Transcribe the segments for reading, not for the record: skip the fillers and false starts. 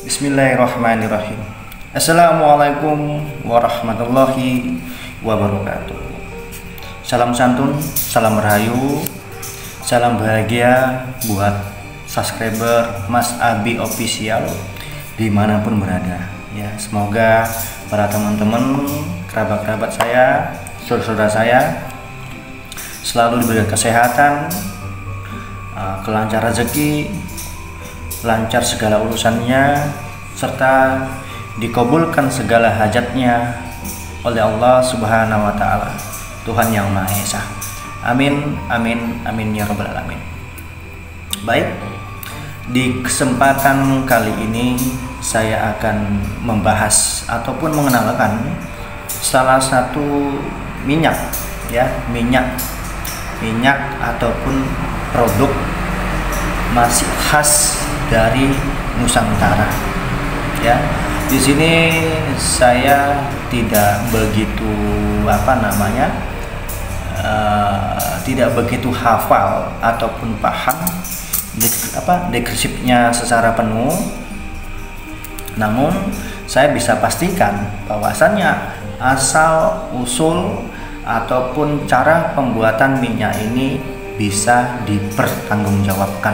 Bismillahirrahmanirrahim. Assalamualaikum warahmatullahi wabarakatuh. Salam santun, salam rahayu, salam bahagia buat subscriber Mas Abi Official dimanapun berada. Ya, semoga para teman-teman, kerabat-kerabat saya, saudara-saudara saya selalu diberikan kesehatan, kelancaran rezeki, lancar segala urusannya, serta dikabulkan segala hajatnya oleh Allah Subhanahu wa Ta'ala, Tuhan yang Maha Esa. Amin, amin, amin ya Rabbal Alamin. Baik, di kesempatan kali ini saya akan membahas ataupun mengenalkan salah satu minyak, ya, minyak ataupun produk masih khas dari Nusantara. Ya, di sini saya tidak begitu tidak begitu hafal ataupun paham deskripsinya secara penuh. Namun saya bisa pastikan bahwasannya asal usul ataupun cara pembuatan minyak ini bisa dipertanggungjawabkan,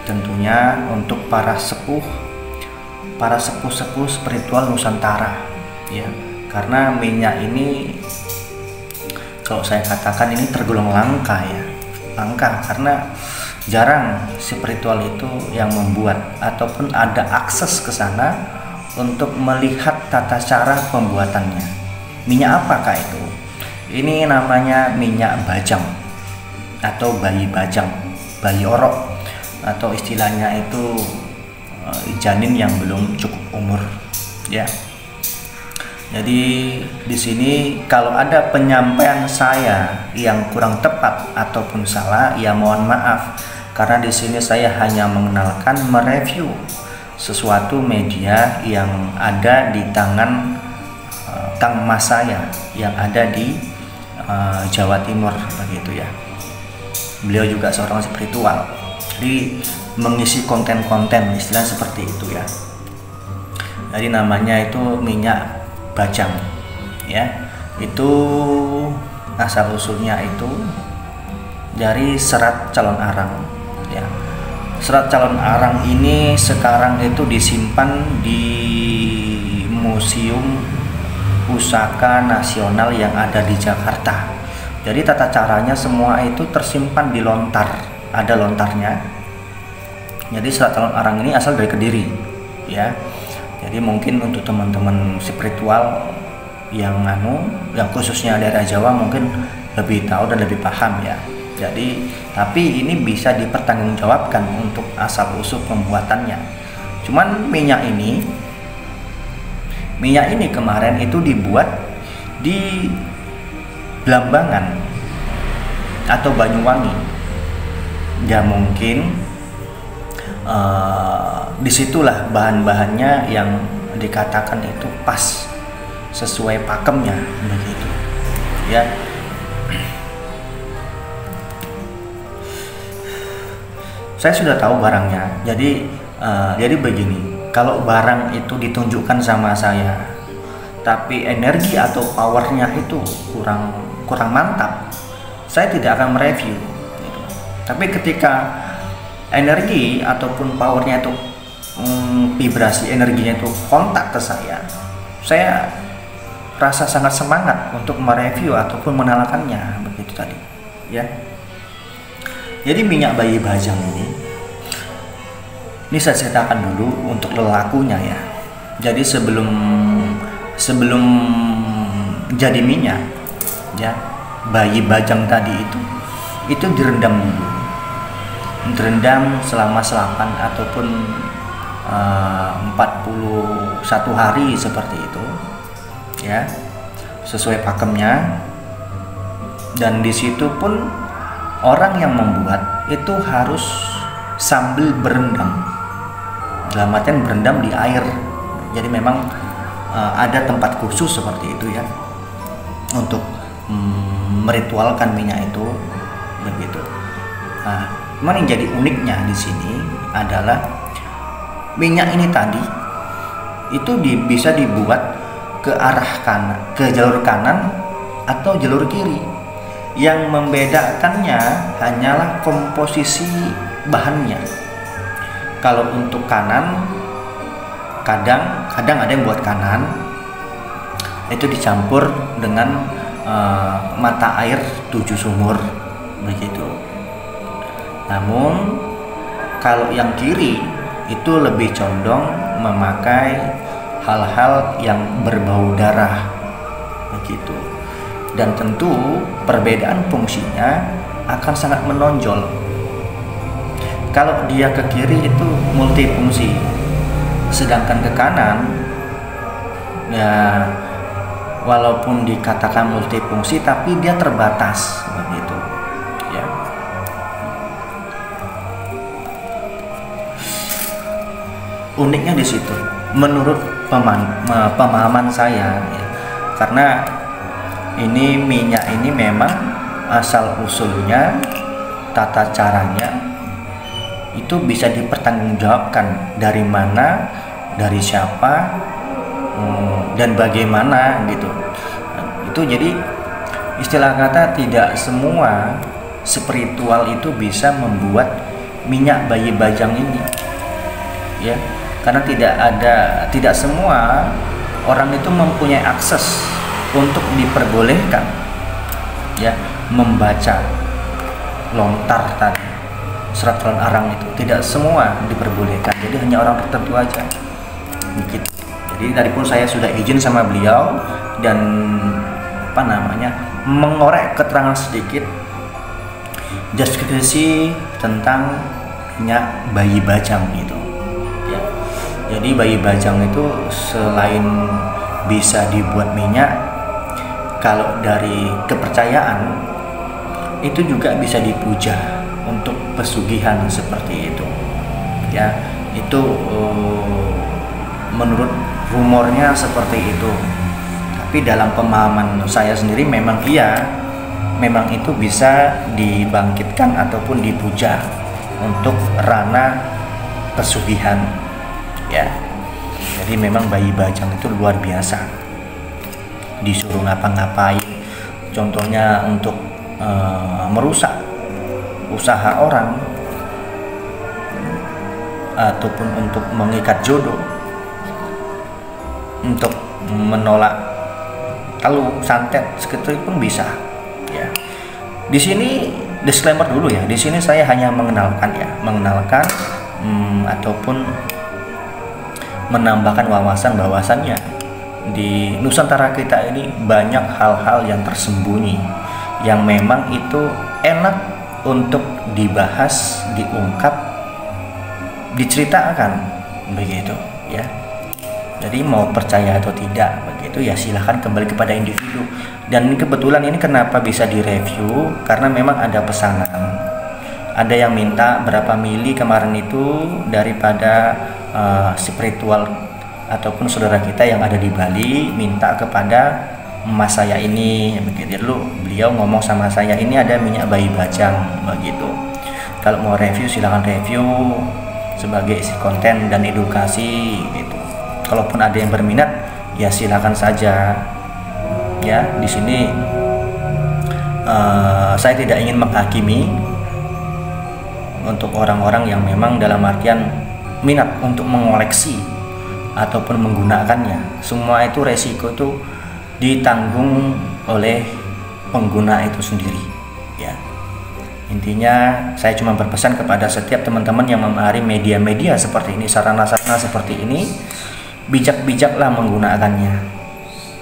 tentunya untuk para sepuh spiritual Nusantara, ya, karena minyak ini kalau saya katakan ini tergolong langka, ya, langka karena jarang spiritual itu yang membuat ataupun ada akses ke sana untuk melihat tata cara pembuatannya. Minyak apakah itu? Ini namanya minyak bajang atau bayi bajang, bayi orok, atau istilahnya itu janin yang belum cukup umur, ya. Jadi di sini kalau ada penyampaian saya yang kurang tepat ataupun salah, ya mohon maaf, karena di sini saya hanya mengenalkan, mereview sesuatu media yang ada di tangan Kang Mas saya yang ada di Jawa Timur, begitu ya. Beliau juga seorang spiritual, jadi mengisi konten-konten istilah seperti itu, ya. Jadi namanya itu minyak bajang, ya. Itu asal usulnya itu dari serat calon arang, ya. Serat calon arang ini sekarang itu disimpan di Museum Pusaka Nasional yang ada di Jakarta. Jadi tata caranya semua itu tersimpan di lontar, ada lontarnya. Jadi serat calon arang ini asal dari Kediri, ya. Jadi mungkin untuk teman-teman spiritual yang khususnya daerah Jawa mungkin lebih tahu dan lebih paham, ya. Jadi tapi ini bisa dipertanggungjawabkan untuk asal usul pembuatannya. Cuman minyak ini kemarin itu dibuat di Blambangan atau Banyuwangi. Ya mungkin disitulah bahan-bahannya yang dikatakan itu pas sesuai pakemnya, begitu, ya. Saya sudah tahu barangnya, jadi begini, kalau barang itu ditunjukkan sama saya tapi energi atau powernya itu kurang mantap, saya tidak akan mereview, gitu. Tapi ketika energi ataupun powernya itu vibrasi energinya itu kontak ke saya rasa sangat semangat untuk mereview ataupun mengenalkannya, begitu tadi, ya. Jadi minyak bayi bajang ini saya ceritakan dulu untuk lelakunya, ya. Jadi sebelum jadi minyak, ya, bayi bajang tadi itu direndam dulu, selama 8 ataupun 41 hari seperti itu, ya, sesuai pakemnya. Dan di situ pun orang yang membuat itu harus sambil berendam, dalam artian berendam di air. Jadi memang ada tempat khusus seperti itu, ya, untuk meritualkan minyak itu, begitu. Nah, cuman yang jadi uniknya di sini adalah minyak ini tadi itu bisa dibuat ke arah kanan, ke jalur kanan atau jalur kiri. Yang membedakannya hanyalah komposisi bahannya. Kalau untuk kanan, kadang ada yang buat kanan itu dicampur dengan mata air 7 sumur begitu. Namun kalau yang kiri itu lebih condong memakai hal-hal yang berbau darah begitu. Dan tentu perbedaan fungsinya akan sangat menonjol. Kalau dia ke kiri itu multifungsi, sedangkan ke kanan ya walaupun dikatakan multifungsi tapi dia terbatas begitu ya. Uniknya di situ menurut pemahaman saya ya, karena ini minyak ini memang asal usulnya tata caranya itu bisa dipertanggungjawabkan dari mana, dari siapa, dan bagaimana gitu. Itu jadi istilah kata tidak semua spiritual itu bisa membuat minyak bayi bajang ini ya, karena tidak semua orang itu mempunyai akses untuk diperbolehkan ya membaca lontar tadi, serat calon arang itu tidak semua diperbolehkan, jadi hanya orang tertentu aja begitu. Jadi tadi pun saya sudah izin sama beliau dan mengorek keterangan sedikit deskripsi tentang minyak bayi bajang itu ya. Jadi bayi bajang itu selain bisa dibuat minyak, kalau dari kepercayaan itu juga bisa dipuja untuk pesugihan seperti itu ya. Itu menurut rumornya seperti itu, tapi dalam pemahaman saya sendiri memang itu bisa dibangkitkan ataupun dipuja untuk ranah pesugihan ya. Jadi memang bayi bajang itu luar biasa, disuruh ngapa-ngapain, contohnya untuk merusak usaha orang ataupun untuk mengikat jodoh, untuk menolak santet seperti pun bisa ya. Di sini disclaimer dulu ya, di sini saya hanya mengenalkan ataupun menambahkan wawasan bahwasannya di Nusantara kita ini banyak hal-hal yang tersembunyi yang memang itu enak untuk dibahas, diungkap, diceritakan begitu ya. Jadi mau percaya atau tidak begitu ya silahkan, kembali kepada individu. Dan ini kebetulan ini kenapa bisa direview, karena memang ada pesanan, ada yang minta berapa mili kemarin itu daripada spiritual ataupun saudara kita yang ada di Bali minta kepada emas saya ini begitu. Dulu beliau ngomong sama saya, ini ada minyak bayi bajang begitu, kalau mau review silahkan review sebagai isi konten dan edukasi gitu. Kalaupun ada yang berminat ya silakan saja ya. Di sini saya tidak ingin menghakimi untuk orang-orang yang memang dalam artian minat untuk mengoleksi ataupun menggunakannya. Semua itu resiko itu ditanggung oleh pengguna itu sendiri ya. Intinya saya cuma berpesan kepada setiap teman-teman yang memahami media-media seperti ini, sarana-sarana seperti ini, bijak-bijaklah menggunakannya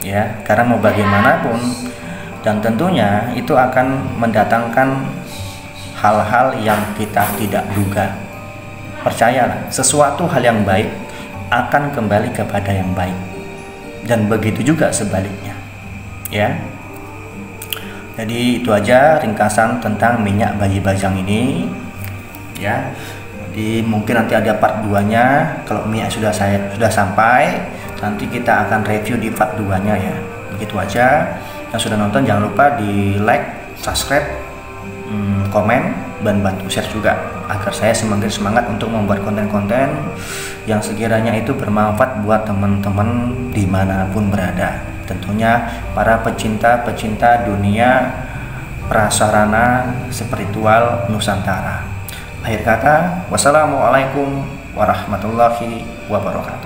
ya, karena mau bagaimanapun dan tentunya itu akan mendatangkan hal-hal yang kita tidak duga. Percayalah, sesuatu hal yang baik akan kembali kepada yang baik, dan begitu juga sebaliknya ya. Jadi itu aja ringkasan tentang minyak bayi bajang ini ya. Jadi mungkin nanti ada part 2-nya. Kalau minyak sudah sampai, nanti kita akan review di part 2-nya ya. Begitu aja. Yang sudah nonton jangan lupa di like, subscribe, komen, dan bantu share juga agar saya semakin semangat untuk membuat konten-konten yang sekiranya itu bermanfaat buat teman-teman dimanapun berada. Tentunya para pecinta dunia prasarana spiritual Nusantara. Akhir kata, wassalamualaikum warahmatullahi wabarakatuh.